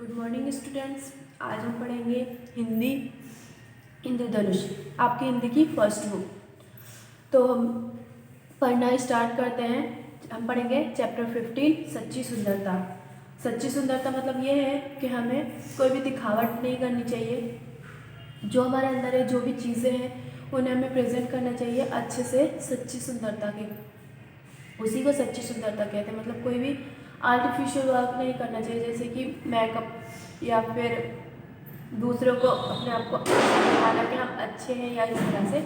Good morning students. आज हम पढ़ेंगे हिंदी इंद्रधनुष, आपकी हिंदी की फर्स्ट बुक। तो हम पढ़ना स्टार्ट करते हैं। हम पढ़ेंगे चैप्टर 15 सच्ची सुंदरता। सच्ची सुंदरता मतलब ये है कि हमें कोई भी दिखावट नहीं करनी चाहिए। जो हमारे अंदर है, जो भी चीज़ें हैं, उन्हें हमें प्रेजेंट करना चाहिए अच्छे से, सच्ची सुंदरता के। उसी को सच्ची सुंदरता कहते हैं। मतलब कोई भी आर्टिफिशियल वर्क नहीं करना चाहिए, जैसे कि मेकअप या फिर दूसरों को अपने आप को दिखाना कि हम अच्छे हैं, या इस तरह से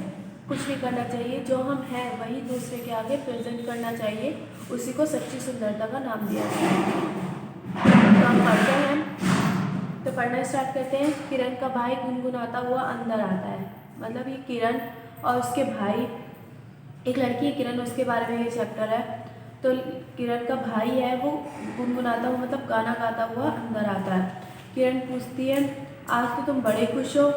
कुछ नहीं करना चाहिए। जो हम हैं वही दूसरे के आगे प्रेजेंट करना चाहिए, उसी को सच्ची सुंदरता का नाम दिया गया है। तो हम पढ़ते हैं, तो पढ़ना स्टार्ट करते हैं। किरण का भाई गुनगुनाता हुआ अंदर आता है। मतलब ये किरण और उसके भाई, एक लड़की है किरण, उसके बारे में ये चैप्टर है। तो किरण का भाई है, वो गुनगुनाता हुआ मतलब गाना गाता हुआ अंदर आता है। किरण पूछती है, आज तो तुम बड़े खुश हो।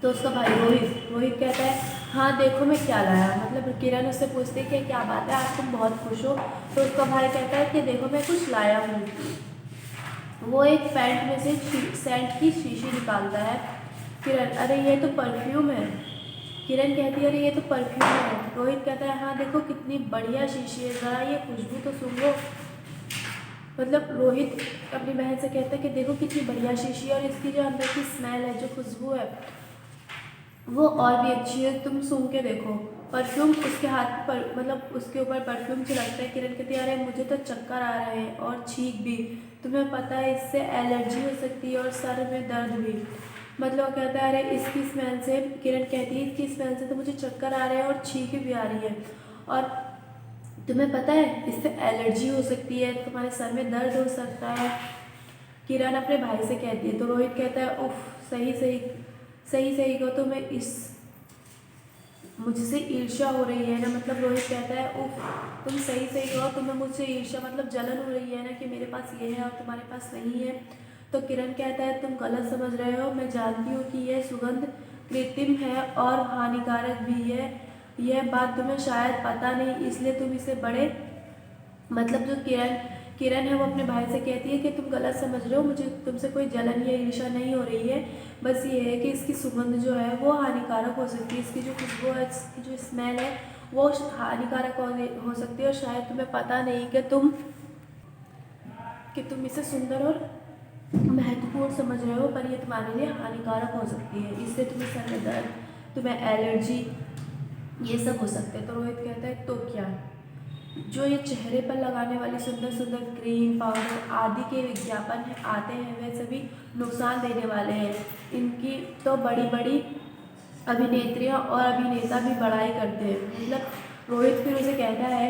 तो उसका भाई रोहित कहता है, हाँ देखो मैं क्या लाया। मतलब किरण उससे पूछती है कि क्या बात है, आज तुम बहुत खुश हो। तो उसका भाई कहता है कि देखो मैं कुछ लाया हूँ। वो एक पैंट में से सेंट की शीशी निकालता है। किरण, अरे ये तो परफ्यूम है। किरण कहती है, अरे ये तो परफ्यूम है। रोहित कहता है, हाँ देखो कितनी बढ़िया शीशी है, ज़रा ये खुशबू तो सूंघ लो। मतलब रोहित अपनी बहन से कहता है कि देखो कितनी बढ़िया शीशी है, और इसकी जो अंदर की स्मेल है, जो खुशबू है, वो और भी अच्छी है, तुम सूंघ के देखो। परफ्यूम उसके हाथ पर, मतलब उसके ऊपर परफ्यूम छिड़कता है। किरण कहती है, अरे मुझे तो चक्कर आ रहे हैं और छींक भी। तुम्हें पता है इससे एलर्जी हो सकती है और सर में दर्द भी। मतलब वो कहता है, अरे इसकी स्मेल से, किरण कहती है, इसकी स्मेल से तो मुझे चक्कर आ रहे हैं और छींक भी आ रही है, और तुम्हें पता है इससे एलर्जी हो सकती है, तुम्हारे सर में दर्द हो सकता है। किरण अपने भाई से कहती है। तो रोहित कहता है, उफ, सही सही सही सही को तो मैं इस मुझसे ईर्ष्या हो रही है ना। मतलब रोहित कहता है, उफ, तुम सही सही कहो, तुम्हें मुझसे ईर्ष्या मतलब जलन हो रही है ना, कि मेरे पास ये है और तुम्हारे पास नहीं है। तो किरण कहता है, तुम गलत समझ रहे हो। मैं जानती हूँ कि यह सुगंध कृत्रिम है और हानिकारक भी है। यह बात तुम्हें शायद पता नहीं, इसलिए तुम इसे बड़े, मतलब जो किरण है वो अपने भाई से कहती है कि तुम गलत समझ रहे हो, मुझे तुमसे कोई जलन या ईर्ष्या नहीं हो रही है। बस ये है कि इसकी सुगंध जो है वो हानिकारक हो सकती है, इसकी जो खुशबू है, इसकी जो स्मेल है, वो हानिकारक हो सकती है, और शायद तुम्हें पता नहीं कि तुम इसे सुंदर और महत्वपूर्ण समझ रहे हो, पर ये तुम्हारे लिए हानिकारक हो सकती है। इससे तुम्हें सर में दर्द, तुम्हें एलर्जी, ये सब हो सकते हैं। तो रोहित कहता है, तो क्या, जो ये चेहरे पर लगाने वाली सुंदर सुंदर क्रीम, पाउडर आदि के विज्ञापन आते हैं, वे सभी नुकसान देने वाले हैं। इनकी तो बड़ी बड़ी अभिनेत्रियां और अभिनेता भी बड़ाई करते हैं। मतलब रोहित फिर उसे कहता है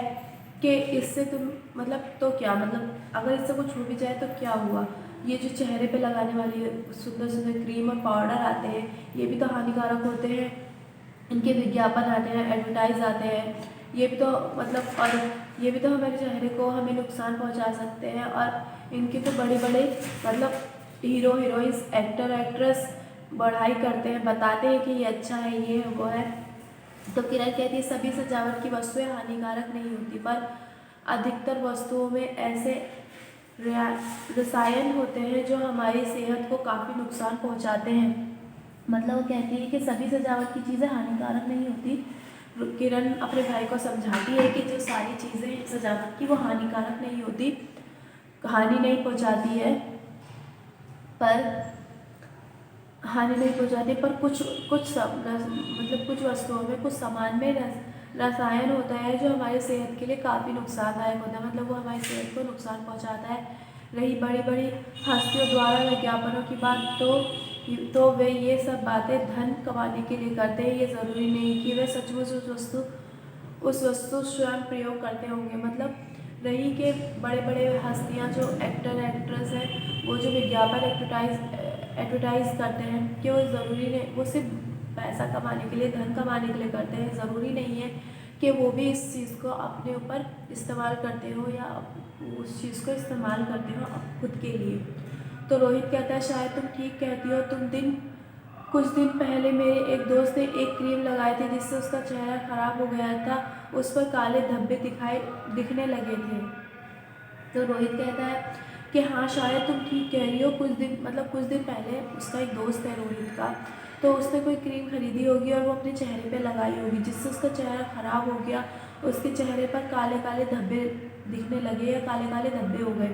कि इससे तुम, मतलब तो क्या, मतलब अगर इससे कुछ हो भी जाए तो क्या हुआ। ये जो चेहरे पे लगाने वाली सुंदर सुंदर क्रीम और पाउडर आते हैं, ये भी तो हानिकारक होते हैं। इनके विज्ञापन आते हैं, एडवर्टाइज आते हैं, ये भी तो मतलब, और ये भी तो हमारे चेहरे को, हमें नुकसान पहुंचा सकते हैं। और इनके तो बड़े बड़े, मतलब हीरो हीरोइंस, एक्टर एक्ट्रेस बढ़ाई करते हैं, बताते हैं कि ये अच्छा है, ये है, वो है। तो किरण कहती है, सभी सजावट की वस्तुएं हानिकारक नहीं होती, पर अधिकतर वस्तुओं में ऐसे रसायन होते हैं जो हमारी सेहत को काफ़ी नुकसान पहुंचाते हैं। मतलब वो कहती है कि सभी सजावट की चीज़ें हानिकारक नहीं होती। किरण अपने भाई को समझाती है कि जो सारी चीज़ें सजावट की वो हानिकारक नहीं होती, हानि नहीं पहुंचाती है, पर हानि नहीं पहुंचाती, पर कुछ कुछ मतलब कुछ वस्तुओं में, कुछ सामान में रसायन होता है जो हमारी सेहत के लिए काफ़ी नुकसानदायक होता है। मतलब वो हमारी सेहत को नुकसान पहुंचाता है। रही बड़ी बड़ी हस्तियों द्वारा विज्ञापनों की बात, तो वे ये सब बातें धन कमाने के लिए करते हैं। ये ज़रूरी नहीं कि वे सचमुच उस वस्तु स्वयं प्रयोग करते होंगे। मतलब रही के बड़े बड़े हस्तियाँ, जो एक्टर एक्ट्रेस हैं, वो जो विज्ञापन एडवर्टाइज करते हैं, कि वो ज़रूरी नहीं, वो सिर्फ पैसा कमाने के लिए, धन कमाने के लिए करते हैं। ज़रूरी नहीं है कि वो भी इस चीज़ को अपने ऊपर इस्तेमाल करते हो, या उस चीज़ को इस्तेमाल करते हो खुद के लिए। तो रोहित कहता है, शायद तुम ठीक कहती हो। कुछ दिन पहले मेरे एक दोस्त ने एक क्रीम लगाई थी जिससे उसका चेहरा खराब हो गया था, उस पर काले धब्बे दिखने लगे थे। तो रोहित कहता है कि हाँ शायद तुम ठीक कह रही हो, कुछ दिन पहले उसका एक दोस्त है रोहित का, तो उसने कोई क्रीम खरीदी होगी और वो अपने चेहरे पे लगाई होगी, जिससे उसका चेहरा ख़राब हो गया, उसके चेहरे पर काले काले धब्बे दिखने लगे या काले काले धब्बे हो गए।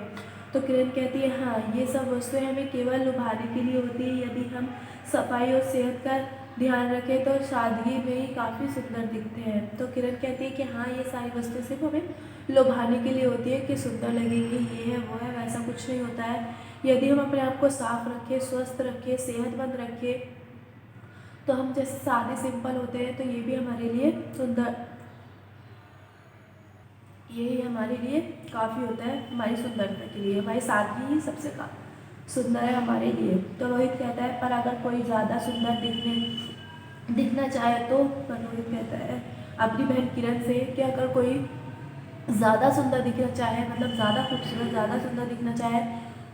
तो किरण कहती है हाँ ये सब वस्तुएं हमें केवल लुभाने के लिए होती है, यदि हम सफाई और सेहत का ध्यान रखें तो सादगी में ही काफ़ी सुंदर दिखते हैं। तो किरण कहती है कि हाँ ये सारी वस्तुएं सिर्फ हमें लुभाने के लिए होती है कि सुंदर लगेंगे, ये है वो है, वैसा कुछ नहीं होता है। यदि हम अपने आप को साफ रखें, स्वस्थ रखें, सेहतमंद रखें, तो हम जैसे सादे सिंपल होते हैं, तो ये भी हमारे लिए सुंदर, ये हमारे लिए काफ़ी होता है, हमारी सुंदरता के लिए, हमारी सादगी ही सबसे सुंदर है हमारे लिए। तो रोहित कहता है पर अगर कोई ज़्यादा सुंदर दिखना चाहे तो रोहित कहता है अपनी बहन किरण से कि अगर कोई ज़्यादा सुंदर दिखना चाहे, मतलब ज़्यादा खूबसूरत, ज़्यादा सुंदर दिखना चाहे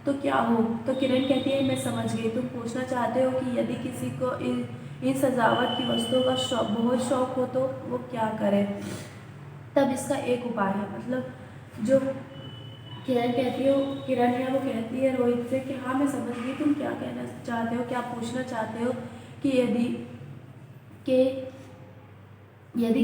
तो क्या हो। तो किरण कहती है मैं समझ गई, तुम पूछना चाहते हो कि यदि किसी को इन सजावट की वस्तुओं का बहुत शौक हो तो वो क्या करे। तब इसका एक उपाय है, मतलब जो किरण है वो कहती है रोहित से कि हाँ मैं समझ गई तुम क्या कहना चाहते हो, क्या पूछना चाहते हो कि यदि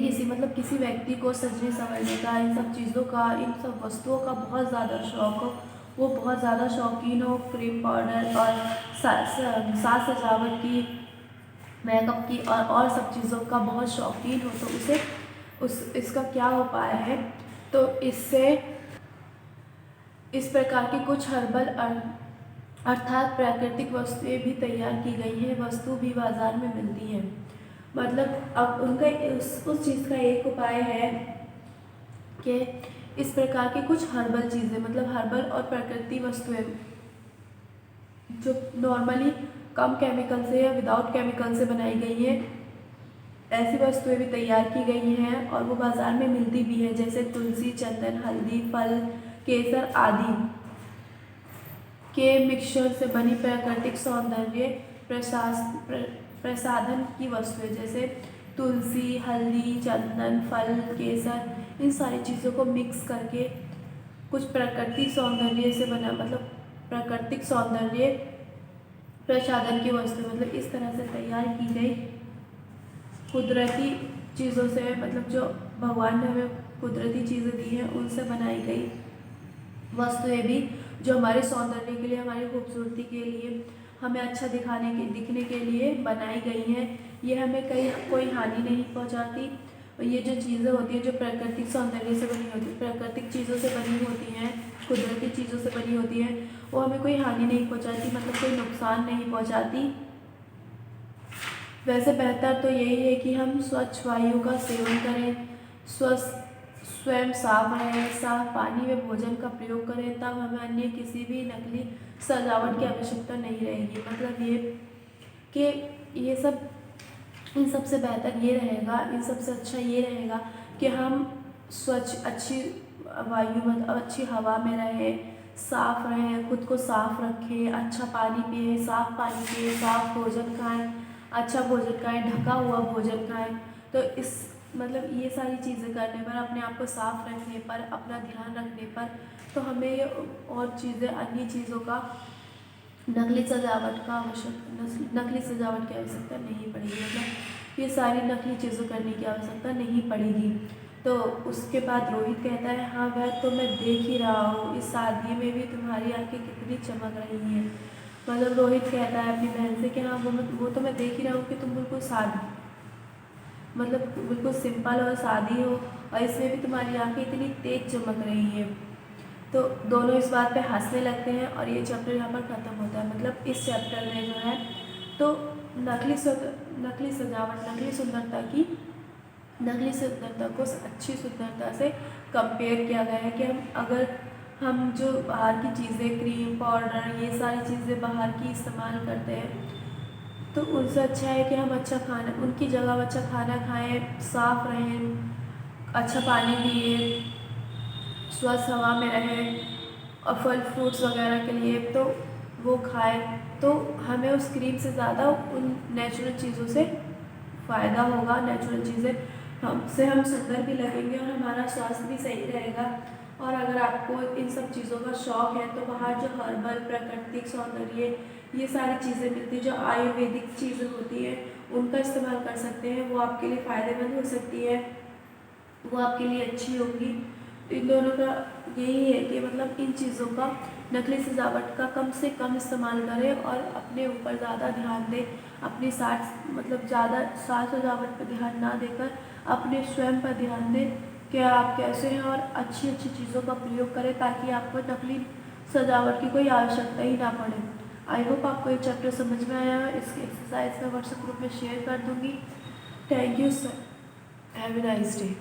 किसी व्यक्ति को सजने संवरने का, इन सब चीज़ों का, इन सब वस्तुओं का बहुत ज़्यादा शौक हो, वो बहुत ज़्यादा शौकीन हो क्रीम पाउडर और साज सजावट की, मेकअप की और सब चीज़ों का बहुत शौकीन हो, तो इसका क्या उपाय है। तो इससे इस प्रकार की कुछ हर्बल अर्थात प्राकृतिक वस्तुएं भी तैयार की गई हैं, वस्तु भी बाजार में मिलती हैं। मतलब अब उनका उस चीज़ का एक उपाय है कि इस प्रकार की कुछ हर्बल चीज़ें, मतलब हर्बल और प्राकृतिक वस्तुएं जो नॉर्मली कम केमिकल से या विदाउट केमिकल से बनाई गई है, ऐसी वस्तुएं भी तैयार की गई हैं और वो बाज़ार में मिलती भी है, जैसे तुलसी, चंदन, हल्दी, फल, केसर आदि के मिक्सचर से बनी प्राकृतिक सौंदर्य प्रसाधन की वस्तुएं, जैसे तुलसी, हल्दी, चंदन, फल, केसर, इन सारी चीज़ों को मिक्स करके कुछ प्राकृतिक सौंदर्य से बना, मतलब प्राकृतिक सौंदर्य प्रसाधन की वस्तु, मतलब इस तरह से तैयार की गई कुदरती चीज़ों से, मतलब जो भगवान ने हमें कुदरती चीज़ें दी हैं उनसे बनाई गई वस्तुएं भी जो हमारे सौंदर्य के लिए, हमारी खूबसूरती के लिए, हमें अच्छा दिखने के लिए बनाई गई हैं। ये हमें कोई हानि नहीं पहुंचाती। ये जो चीज़ें होती हैं जो प्राकृतिक सौंदर्य से बनी होती है, प्राकृतिक चीज़ों से बनी होती हैं, कुदरती चीज़ों से बनी होती हैं, वो हमें कोई हानि नहीं पहुंचाती, मतलब कोई नुकसान नहीं पहुंचाती। वैसे बेहतर तो यही है कि हम स्वच्छ वायु का सेवन करें, स्वयं साफ रहें, साफ पानी में भोजन का प्रयोग करें, तब हमें अन्य किसी भी नकली सजावट की आवश्यकता नहीं रहेगी। मतलब ये कि ये सब, इन सबसे बेहतर ये रहेगा, इन सबसे अच्छा ये रहेगा कि हम स्वच्छ, अच्छी वायु में, अच्छी हवा में रहें, साफ रहें, खुद को साफ रखें, अच्छा पानी पिए, साफ पानी पिए, साफ भोजन खाएं, अच्छा भोजन खाएं, ढका हुआ भोजन खाएं। तो इस मतलब ये सारी चीज़ें करने पर, अपने आप को साफ रखने पर, अपना ध्यान रखने पर, तो हमें और चीज़ें, अन्य चीज़ों का, नकली सजावट की आवश्यकता नहीं पड़ेगी, मतलब ये सारी नकली चीज़ों करने की आवश्यकता नहीं पड़ेगी। तो उसके बाद रोहित कहता है हाँ वह तो मैं देख ही रहा हूँ, इस शादी में भी तुम्हारी आंखें कितनी चमक रही हैं। मतलब रोहित कहता है अपनी बहन से कि हाँ वो तो मैं देख ही रहा हूँ कि तुम बिल्कुल सिंपल और सादी हो, और इसमें भी तुम्हारी आंखें इतनी तेज चमक रही हैं। तो दोनों इस बात पे हंसने लगते हैं और ये चैप्टर यहाँ पर ख़त्म होता है। मतलब इस चैप्टर में जो है तो नकली सजावट, नकली सुंदरता को अच्छी सुंदरता से कंपेयर किया गया है कि हम जो बाहर की चीज़ें, क्रीम पाउडर, ये सारी चीज़ें बाहर की इस्तेमाल करते हैं, तो उनसे अच्छा है कि हम अच्छा खाना, उनकी जगह अच्छा खाना खाएं, साफ रहें, अच्छा पानी पिए, स्वस्थ हवा में रहें, और फल फ्रूट्स वगैरह के लिए तो वो खाएं। तो हमें उस क्रीम से ज़्यादा उन नेचुरल चीज़ों से फ़ायदा होगा। नेचुरल चीज़ें हम सुंदर भी लगेंगे और हमारा स्वास्थ्य भी सही रहेगा। और अगर आपको इन सब चीज़ों का शौक़ है तो बाहर जो हर्बल, प्राकृतिक सौंदर्य, ये सारी चीज़ें मिलती हैं, जो आयुर्वेदिक चीज़ें होती हैं, उनका इस्तेमाल कर सकते हैं। वो आपके लिए फ़ायदेमंद हो सकती है, वो आपके लिए अच्छी होगी। इन दोनों का यही है कि मतलब इन चीज़ों का, नकली सजावट का कम से कम इस्तेमाल करें और अपने ऊपर ज़्यादा ध्यान दें। अपनी मतलब ज़्यादा साज सजावट पर ध्यान ना देकर अपने स्वयं पर ध्यान दें कि आप कैसे हैं, और अच्छी अच्छी चीज़ों का प्रयोग करें ताकि आपको नकली सजावट की कोई आवश्यकता ही ना पड़े। आई होप आपको ये चैप्टर समझ में आया है। इसकी एक्सरसाइज मैं व्हाट्सएप ग्रुप में शेयर कर दूँगी। Thank you sir, have a nice day.